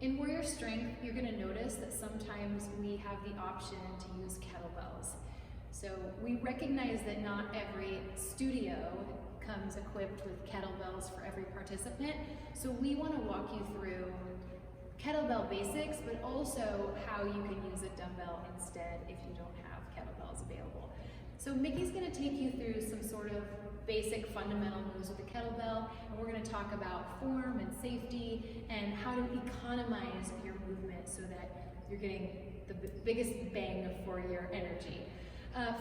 In Warrior Strength, you're going to notice that sometimes we have the option to use kettlebells. So we recognize that not every studio comes equipped with kettlebells for every participant. So we want to walk you through kettlebell basics, but also how you can use a dumbbell instead if you don't have kettlebells available. So Mickey's going to take you through some sort of basic fundamental moves with the kettlebell, and we're going to talk about form and safety and how to economize your movement so that you're getting the biggest bang for your energy.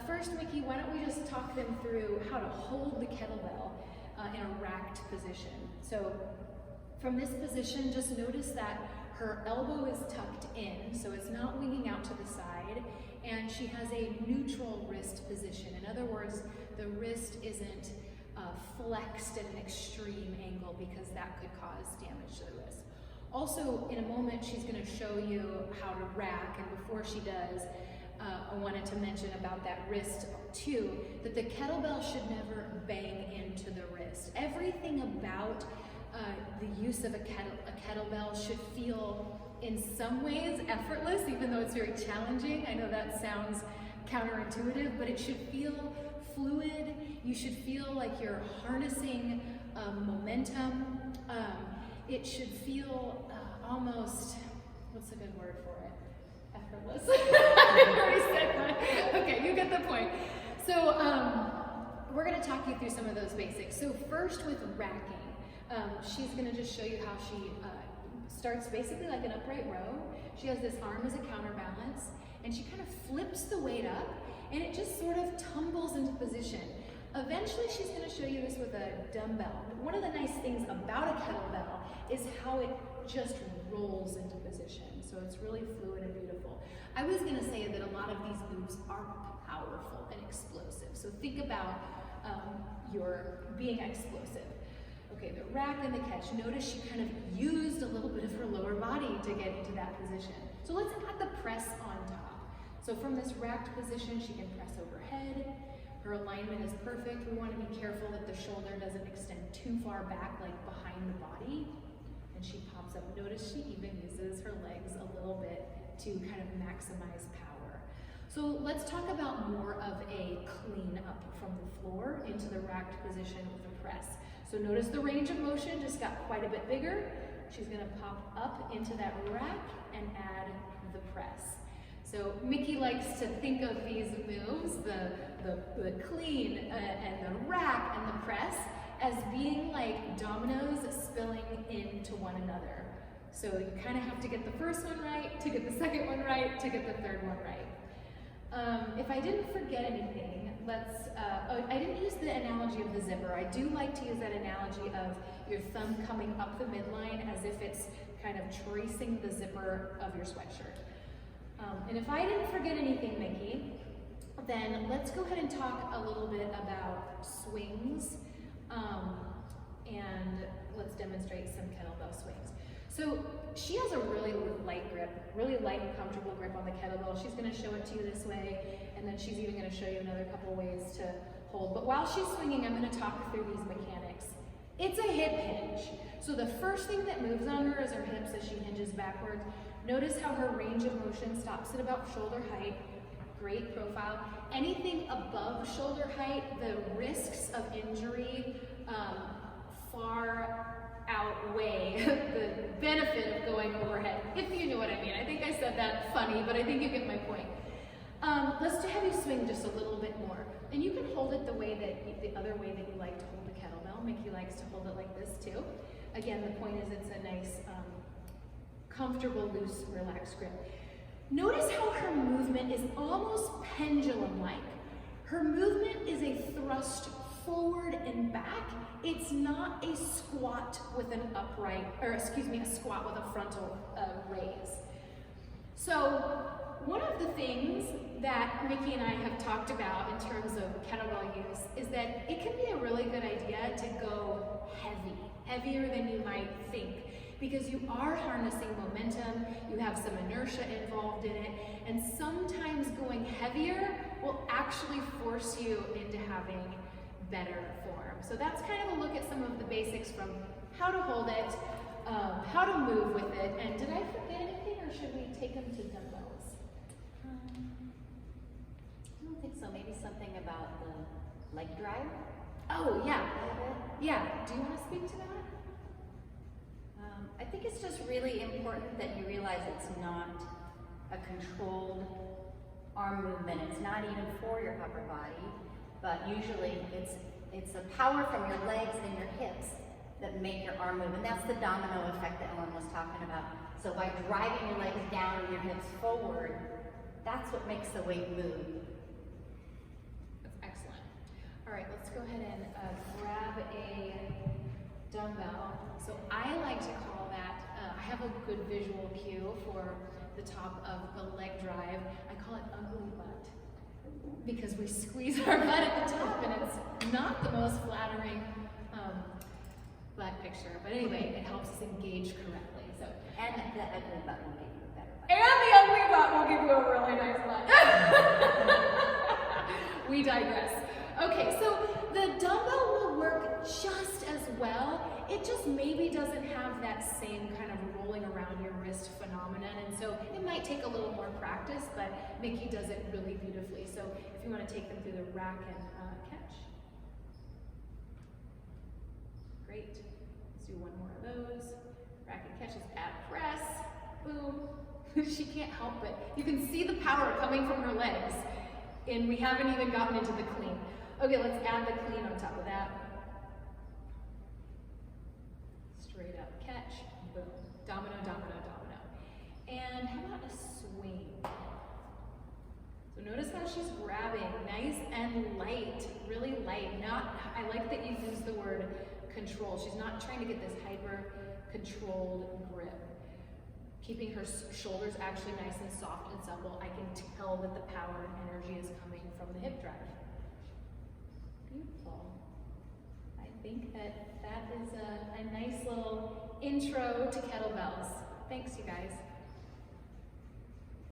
First, Mickey, why don't we just talk them through how to hold the kettlebell in a racked position. So from this position, just notice that her elbow is tucked in, so it's not winging out to the side, and she has a neutral wrist position. In other words, the wrist isn't flexed at an extreme angle because that could cause damage to the wrist. Also, in a moment, she's going to show you how to rack, and before she does, I wanted to mention about that wrist too, that the kettlebell should never bang into the wrist. Everything about the use of a kettlebell should feel in some ways effortless, even though it's very challenging. I know that sounds counterintuitive, but it should feel fluid. You should feel like you're harnessing momentum. It should feel almost, what's a good word for it? Effortless. I already said that. Okay, you get the point. So we're going to talk you through some of those basics. So first with racking, she's going to just show you how she starts basically like an upright row. She has this arm as a counterbalance, and she kind of flips the weight up, and it just sort of tumbles into position. Eventually, she's going to show you this with a dumbbell. One of the nice things about a kettlebell is how it just rolls into position. So it's really fluid and beautiful. I was going to say that a lot of these moves are powerful and explosive. So think about your being explosive. Okay, the rack and the catch. Notice she kind of used a little bit of her lower body to get into that position. So let's add the press on top. So from this racked position, she can press overhead. Her alignment is perfect. We want to be careful that the shoulder doesn't extend too far back, like behind the body. And she pops up. Notice she even uses her legs a little bit to kind of maximize power. So let's talk about more of a clean up from the floor into the racked position with a press. So notice the range of motion just got quite a bit bigger. She's going to pop up into that rack and add the press. So Mickey likes to think of these moves, the clean and the rack and the press, as being like dominoes spilling into one another. So you kind of have to get the first one right, to get the second one right, to get the third one right. If I didn't forget anything, I didn't use the analogy of the zipper. I do like to use that analogy of your thumb coming up the midline as if it's kind of tracing the zipper of your sweatshirt. And if I didn't forget anything, Mickey, then let's go ahead and talk a little bit about swings, and let's demonstrate some kettlebell swings. So she has a really light grip, really light and comfortable grip on the kettlebell. She's going to show it to you this way, and then she's even going to show you another couple ways to hold. But while she's swinging, I'm going to talk through these mechanics. It's a hip hinge. So the first thing that moves on her is her hips as she hinges backwards. Notice how her range of motion stops at about shoulder height. Great profile. Anything above shoulder height, the risks of injury far outweigh the benefit of going overhead, if you know what I mean. I think I said that funny, but I think you get my point. Let's have you swing just a little bit more. And you can hold it the other way that you like to hold the kettlebell. Mickey likes to hold it like this too. Again, the point is it's a nice, comfortable, loose, relaxed grip. Notice how her movement is almost pendulum-like. Her movement is a thrust forward and back. It's not a squat with an a squat with a frontal raise. So one of the things that Mickey and I have talked about in terms of kettlebell use is that it can be a really good idea to go heavy, heavier than you might think, because you are harnessing momentum, you have some inertia involved in it, and sometimes going heavier will actually force you into having better form. So that's kind of a look at some of the basics from how to hold it, how to move with it. And did I forget anything, or should we take them to dumbbells? I don't think so. Maybe something about the leg drive. Oh, yeah. Yeah. Do you want to speak to that? I think it's just really important that you realize it's not a controlled arm movement. It's not even for your upper body, but usually it's the power from your legs and your hips that make your arm move. And that's the domino effect that Ellen was talking about. So by driving your legs down and your hips forward, that's what makes the weight move. That's excellent. All right, let's go ahead and grab a dumbbell. So I like to call that, I have a good visual cue for the top of the leg drive. I call it ugly butt, because we squeeze our butt at the top and it's not the most flattering butt picture. But anyway, it helps us engage correctly. So, And the ugly butt will give you a better butt. And the ugly butt will give you a really nice butt. We digress. Okay, so the dumbbell will work just as well. It just maybe doesn't have that same kind of rolling around your wrist phenomenon, and so it might take a little more practice, but Mickey does it really beautifully. So if you want to take them through the rack and catch. Great. Let's do one more of those. Rack and catch is ab press. Boom. She can't help it. You can see the power coming from her legs, and we haven't even gotten into the clean. Okay, let's add the clean on top of that. Straight up catch, boom. Domino, domino, domino. And how about a swing? So notice how she's grabbing, nice and light, really light. I like that you use the word control. She's not trying to get this hyper controlled grip. Keeping her shoulders actually nice and soft and supple. I can tell that the power and energy is coming from the hip drive. Beautiful. I think that is a nice little intro to kettlebells. Thanks, you guys.